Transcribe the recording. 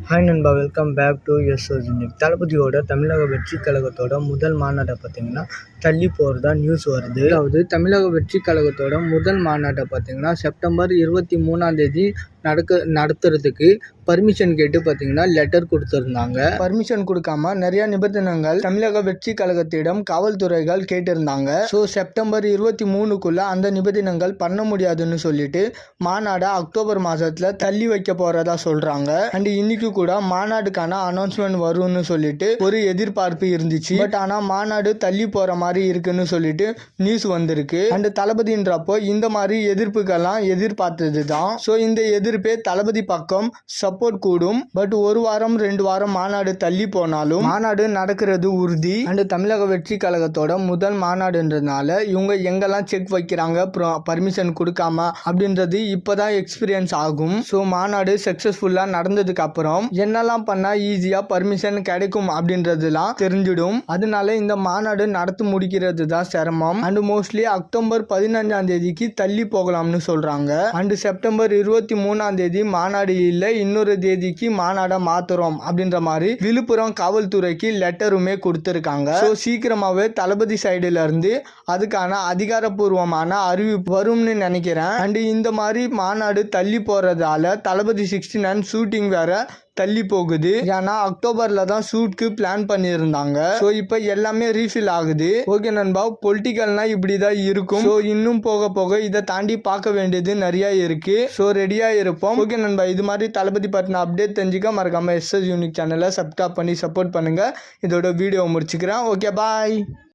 Hi நண்பா, welcome back to SOS. இன்னைக்கு தளபதியோட தமிழக வெற்றி கழகத்தோட முதல் மாநாட்டை பார்த்தீங்கன்னா தள்ளி போகிறதா நியூஸ் வருது. அதாவது தமிழக வெற்றி கழகத்தோட முதல் மாநாட்டை பார்த்தீங்கன்னா செப்டம்பர் 23 நடத்துறதுக்கு பர்மிஷன் கேட்டு பார்த்தீங்கன்னா லெட்டர் கொடுத்துருந்தாங்க. பர்மிஷன் கொடுக்காம நிறைய நிபந்தனைகள் தமிழக வெற்றி கழகத்திடம் காவல்துறைகள் கேட்டிருந்தாங்க. ஸோ செப்டம்பர் 23க்குள்ள அந்த நிபந்தனைகள் பண்ண முடியாதுன்னு சொல்லிட்டு மாநாடை அக்டோபர் மாதத்துல தள்ளி வைக்க போறதா சொல்றாங்க. அண்ட் இன்னைக்கு கூட மாநாடுக்கான அனௌன்ஸ்மெண்ட் வரும்னு சொல்லிட்டு ஒரு எதிர்பார்ப்பு இருந்துச்சு. பட் ஆனால் மாநாடு தள்ளி போற மாதிரி இருக்குன்னு சொல்லிட்டு நியூஸ் வந்திருக்கு. அண்ட் தளபதின்றப்போ இந்த மாதிரி எதிர்ப்புகள்லாம் எதிர்பார்த்தது தான். ஸோ இந்த எதிர்ப்பே தளபதி பக்கம் சப்போர்ட் கூடும். பட் ஒரு வாரம் 2 வாரம் மாநாடு தள்ளி போனாலும் மாநாடு நடக்கிறது உறுதி. அண்ட் தமிழக வெற்றி கழகத்தோட முதல் மாநாடுன்றதுனால இவங்க எங்கெல்லாம் செக் வைக்கிறாங்க பர்மிஷன் கொடுக்காம அப்படின்றது இப்பதான் எக்ஸ்பீரியன்ஸ் ஆகும். ஸோ மாநாடு சக்சஸ்ஃபுல்லா நடந்ததுக்கு அப்புறம் என்னெல்லாம் பண்ணா ஈஸியா பர்மிஷன் கிடைக்கும் அப்படின்றதுலாம் தெரிஞ்சிடும். அதனால இந்த மாநாடு நடத்தி முடிக்கிறது தான் சிரமம். அண்ட் மோஸ்ட்லி அக்டோபர் 15 தள்ளி போகலாம்னு சொல்றாங்க. அண்ட் செப்டம்பர் 23 மாநாடு இல்லை, இன்னொரு தேதிக்கு மாநாடை மாத்துறோம் அப்படின்ற மாதிரி விழுப்புரம் காவல்துறைக்கு லெட்டருமே கொடுத்திருக்காங்க. ஸோ சீக்கிரமாவே தளபதி சைடுல இருந்து அதுக்கான அதிகாரப்பூர்வமான அறிவிப்பு வரும்னு நினைக்கிறேன். அண்ட் இந்த மாதிரி மாநாடு தள்ளி போறதால தளபதி 69 ஷூட்டிங் வேற தள்ளி போகுது. ஏன்னா அக்டோபர்ல தான் ஷூட்க்கு பிளான் பண்ணியிருந்தாங்க. ஸோ இப்போ எல்லாமே ரீஃபில் ஆகுது. ஓகே நண்பா, பொலிட்டிக்கல்னா இப்படிதான் இருக்கும். ஸோ இன்னும் போக போக இதை தாண்டி பார்க்க வேண்டியது நிறைய இருக்கு. ஸோ ரெடியா இருப்போம். ஓகே நண்பா, இது மாதிரி தளபதி பற்றின அப்டேட் தெரிஞ்சுக்க மறக்காம எஸ்எஸ் யூனிக் சேனலை சப்ஸ்கிரைப் பண்ணி சப்போர்ட் பண்ணுங்க. இதோட வீடியோ முடிச்சுக்கிறேன். ஓகே, பாய்.